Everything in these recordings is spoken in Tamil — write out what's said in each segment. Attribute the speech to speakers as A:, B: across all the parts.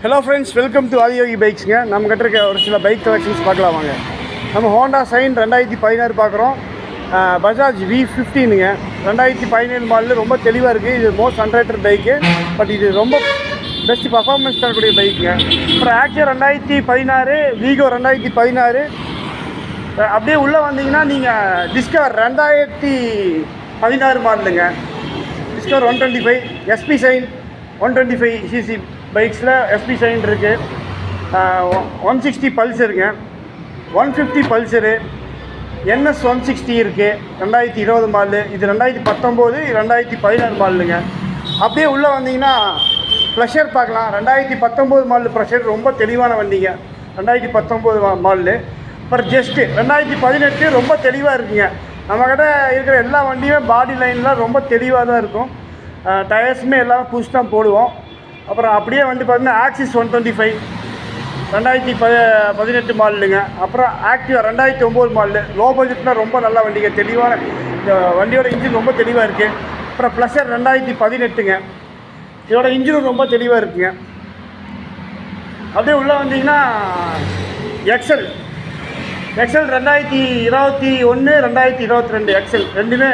A: Hello friends, welcome to Adhiyogi பைக்ஸுங்க. நம்ம கிட்ட இருக்க ஒரு சில பைக் கலெக்ஷன்ஸ் பார்க்கலாம் வாங்க. நம்ம ஹோண்டா சைன் 2016 பார்க்குறோம். பஜாஜ் V15ங்க, 2017 மாடல். ரொம்ப தெளிவாக இருக்குது. இது மோஸ்ட் அண்டர்ரேட்டட் பைக்கு, பட் இது ரொம்ப பெஸ்ட் பர்ஃபார்மன்ஸ் தரக்கூடிய பைக்குங்க. அப்புறம் ஆக்டிவா 2016, வீகோ 2016. அப்படியே உள்ளே வந்தீங்கன்னா நீங்கள் டிஸ்கவர் 2016 மாடலுங்க. டிஸ்கவர் 125, எஸ்பி சைன் 125cc பைக்ஸில் எஸ்பி சைன் இருக்குது. 160 பல்சருங்க, 150 பல்சரு, NS 160 இருக்குது. 2020 மாடலு. இது 2019, 2016 மாடலுங்க. அப்படியே உள்ளே வந்தீங்கன்னா ப்ளஷர் பார்க்கலாம். 2019 மாடலு ப்ளஷர் ரொம்ப தெளிவான வண்டிங்க. 2019 மாடலு. அப்புறம் ஜஸ்ட்டு 2018 ரொம்ப தெளிவாக இருக்குங்க. நம்மக்கிட்ட இருக்கிற எல்லா வண்டியுமே பாடி லைன்லாம் ரொம்ப தெளிவாக தான் இருக்கும். டயர்ஸுமே எல்லாமே புஷ் தான் போடுவோம். அப்புறம் அப்படியே வந்து பார்த்திங்கன்னா ஆக்சிஸ் 125 2018 மாடலுங்க. அப்புறம் ஆக்டிவா 2009 மாடலு. லோ பட்ஜெட்டில் ரொம்ப நல்ல வண்டிங்க. தெளிவான இந்த வண்டியோட இன்ஜின் ரொம்ப தெளிவாக இருக்குது. அப்புறம் ப்ளஸர் 2018ங்க. இதோட இன்ஜினும் ரொம்ப தெளிவாக இருக்குங்க. அப்படியே உள்ளே வந்தீங்கன்னா எக்ஸல் 2021, 2022 எக்ஸல் ரெண்டுமே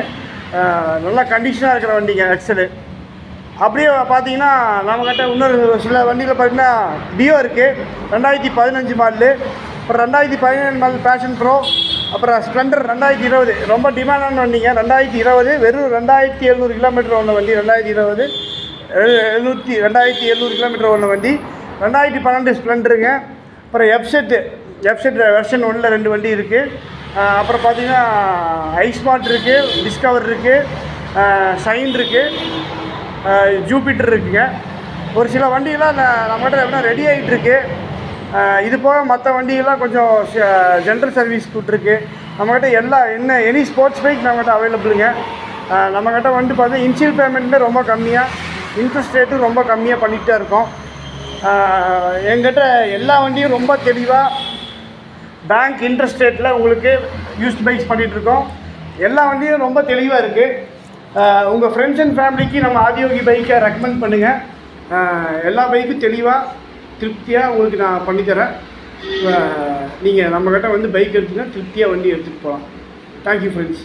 A: நல்லா கண்டிஷனாக இருக்கிற வண்டிங்க எக்ஸலு. அப்படியே பார்த்தீங்கன்னா நம்மக்கிட்ட இன்னொரு சில வண்டியில் பார்த்தீங்கன்னா டியோ இருக்குது. 2015 மாடலு. அப்புறம் 2017 மாடல் பேஷன் ப்ரோ. அப்புறம் ஸ்ப்ளெண்டர் 2020 ரொம்ப டிமாண்டான வண்டிங்க. 2020 வெறும் 2700 கிலோமீட்டர் ஓடின வண்டி. 2700 கிலோமீட்டர் ஓடின வண்டி. 2012 ஸ்ப்ளெண்டருங்க. அப்புறம் எஃப்செட் வெர்ஷன் 1ல் 2 வண்டி இருக்குது. அப்புறம் பார்த்தீங்கன்னா ஐஸ்மார்ட் இருக்குது, டிஸ்கவர் இருக்குது, ஷைன் இருக்குது, ஜூபிட்டர் இருக்குங்க. ஒரு சில வண்டியெல்லாம் நம்மகிட்ட எப்படின்னா ரெடி ஆகிட்டுருக்கு. இது போக மற்ற வண்டியெல்லாம் கொஞ்சம் ஜென்ரல் சர்வீஸ் கூட்டிருக்கு. நம்மக்கிட்ட எனி ஸ்போர்ட்ஸ் பைக் நம்மகிட்ட அவைலபிளுங்க. நம்மக்கிட்ட வந்து பார்த்தீங்கன்னா இனிஷியல் பேமெண்ட்டுமே ரொம்ப கம்மியாக, இன்ட்ரெஸ்ட் ரேட்டும் ரொம்ப கம்மியாக பண்ணிகிட்டு தான் இருக்கோம். எங்கிட்ட எல்லா வண்டியும் ரொம்ப தெளிவாக பேங்க் இன்ட்ரெஸ்ட் ரேட்டில் உங்களுக்கு யூஸ்ட் பைக்ஸ் பண்ணிகிட்ருக்கோம். எல்லா வண்டியும் ரொம்ப தெளிவாக இருக்குது. உங்கள் ஃப்ரெண்ட்ஸ் அண்ட் ஃபேமிலிக்கு நம்ம ஆதியோகி பைக்கை ரெக்கமெண்ட் பண்ணுங்கள். எல்லா பைக்கும் தெளிவாக திருப்தியாக உங்களுக்கு நான் பண்ணித்தரேன். நீங்கள் நம்மக்கிட்ட வந்து பைக் எடுத்துன்னா திருப்தியாக வண்டி எடுத்துகிட்டு போகலாம். Thank you friends.